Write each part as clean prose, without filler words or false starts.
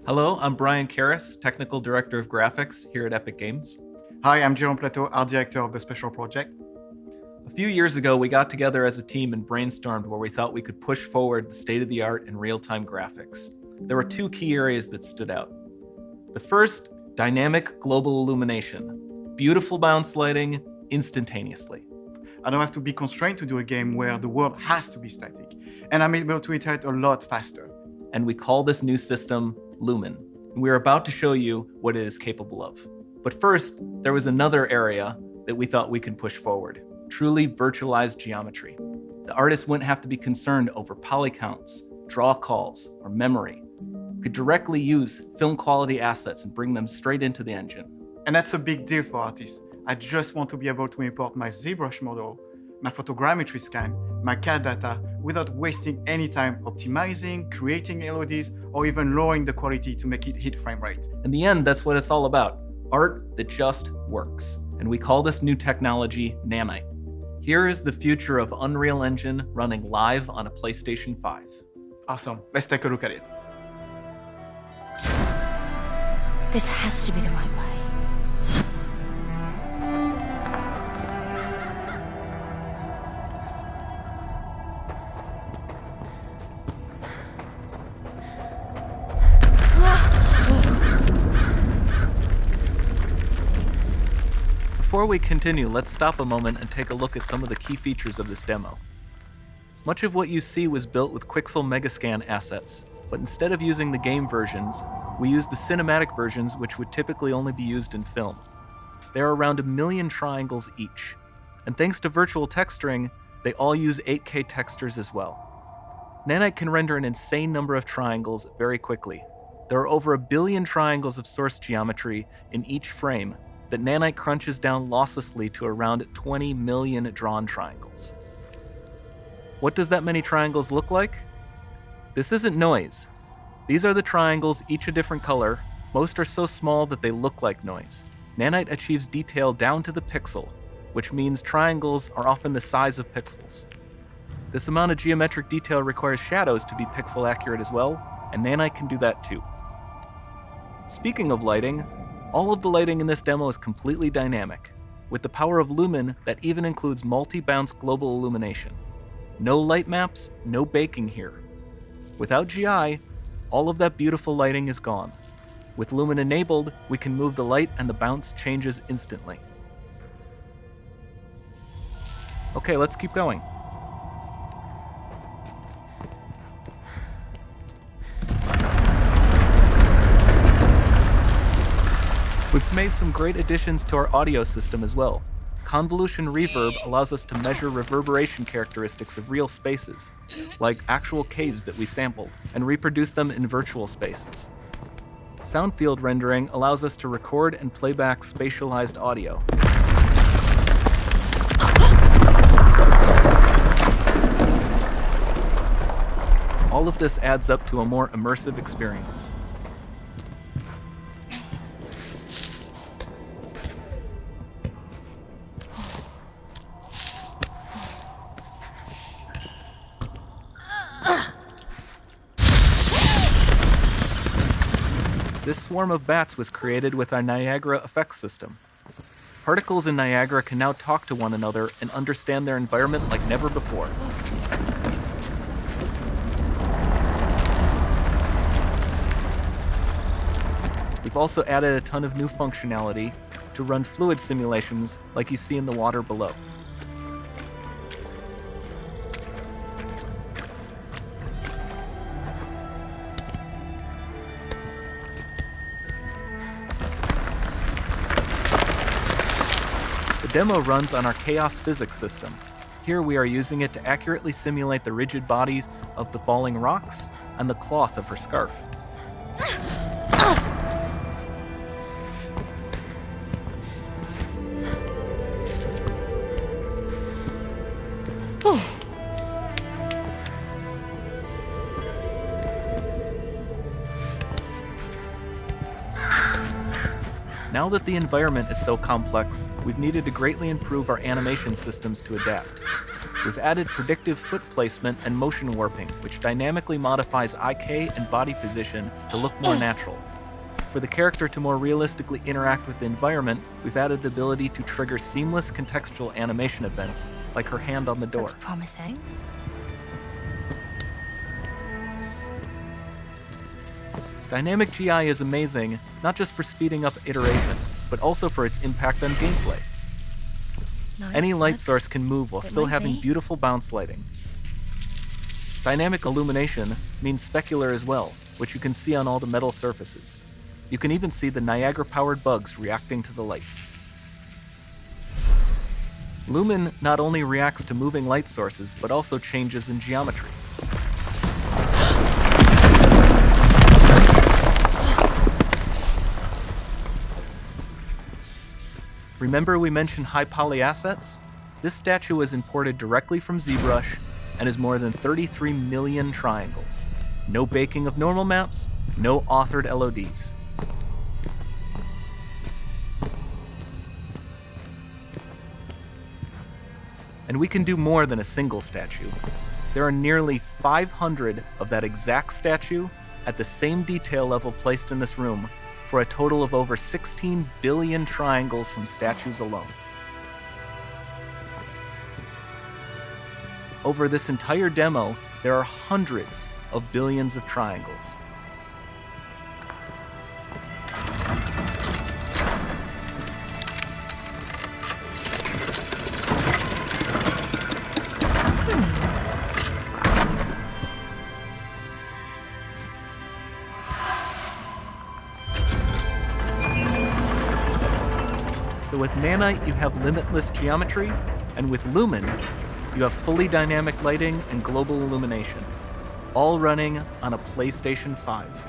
Hello, I'm Brian Karras, Technical Director of Graphics here at Epic Games. Hi, I'm Jerome Plateau, Art Director of the Special Project. A few years ago, we got together as a team and brainstormed where we thought we could push forward the state-of-the-art in real-time graphics. There were two key areas that stood out. The first, dynamic global illumination. Beautiful bounce lighting, instantaneously. I don't have to be constrained to do a game where the world has to be static, and I'm able to iterate a lot faster. And we call this new system Lumen. And we're about to show you what it is capable of. But first, there was another area that we thought we could push forward. Truly virtualized geometry. The artist wouldn't have to be concerned over poly counts, draw calls, or memory. We could directly use film quality assets and bring them straight into the engine. And that's a big deal for artists. I just want to be able to import my ZBrush model, my photogrammetry scan, my CAD data without wasting any time optimizing, creating LODs, or even lowering the quality to make it hit frame rate. In the end, that's what it's all about. Art that just works. And we call this new technology Nanite. Here is the future of Unreal Engine running live on a PlayStation 5. Awesome, let's take a look at it. This has to be the right way. Before we continue, let's stop a moment and take a look at some of the key features of this demo. Much of what you see was built with Quixel Megascan assets, but instead of using the game versions, we used the cinematic versions, which would typically only be used in film. There are around 1 million triangles each, and thanks to virtual texturing, they all use 8K textures as well. Nanite can render an insane number of triangles very quickly. There are over 1 billion triangles of source geometry in each frame that Nanite crunches down losslessly to around 20 million drawn triangles. What does that many triangles look like? This isn't noise. These are the triangles, each a different color. Most are so small that they look like noise. Nanite achieves detail down to the pixel, which means triangles are often the size of pixels. This amount of geometric detail requires shadows to be pixel accurate as well, and Nanite can do that too. Speaking of lighting, all of the lighting in this demo is completely dynamic, with the power of Lumen that even includes multi-bounce global illumination. No light maps, no baking here. Without GI, all of that beautiful lighting is gone. With Lumen enabled, we can move the light and the bounce changes instantly. Okay, let's keep going. We've made some great additions to our audio system as well. Convolution Reverb allows us to measure reverberation characteristics of real spaces, like actual caves that we sampled, and reproduce them in virtual spaces. Soundfield Rendering allows us to record and playback spatialized audio. All of this adds up to a more immersive experience. This swarm of bats was created with our Niagara effects system. Particles in Niagara can now talk to one another and understand their environment like never before. We've also added a ton of new functionality to run fluid simulations like you see in the water below. The demo runs on our Chaos Physics system. Here we are using it to accurately simulate the rigid bodies of the falling rocks and the cloth of her scarf. Now that the environment is so complex, we've needed to greatly improve our animation systems to adapt. We've added predictive foot placement and motion warping, which dynamically modifies IK and body position to look more natural. For the character to more realistically interact with the environment, we've added the ability to trigger seamless contextual animation events, like her hand on the door. Looks promising. Dynamic GI is amazing, not just for speeding up iteration, but also for its impact on gameplay. Nice. Any light Looks- source can move while it still might having be. beautiful bounce lighting. Dynamic illumination means specular as well, which you can see on all the metal surfaces. You can even see the Niagara-powered bugs reacting to the light. Lumen not only reacts to moving light sources, but also changes in geometry. Remember we mentioned high poly assets? This statue was imported directly from ZBrush and is more than 33 million triangles. No baking of normal maps, no authored LODs. And we can do more than a single statue. There are nearly 500 of that exact statue at the same detail level placed in this room, for a total of over 16 billion triangles from statues alone. Over this entire demo, there are hundreds of billions of triangles. So with Nanite, you have limitless geometry, and with Lumen, you have fully dynamic lighting and global illumination, all running on a PlayStation 5.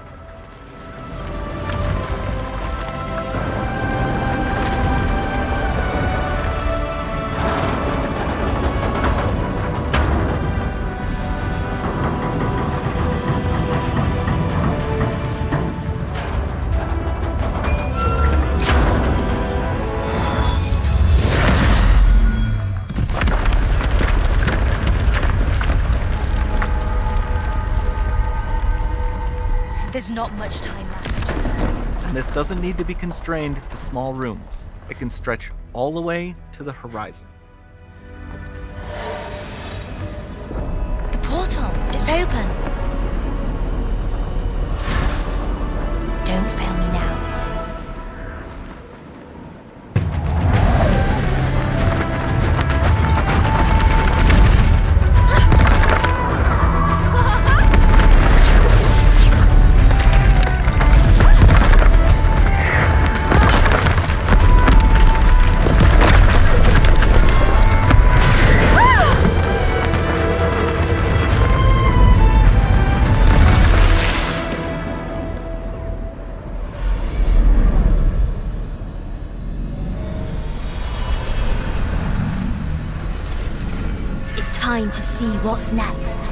There's not much time left. And this doesn't need to be constrained to small rooms. It can stretch all the way to the horizon. The portal, it's open. Don't fail me now. It's time to see what's next.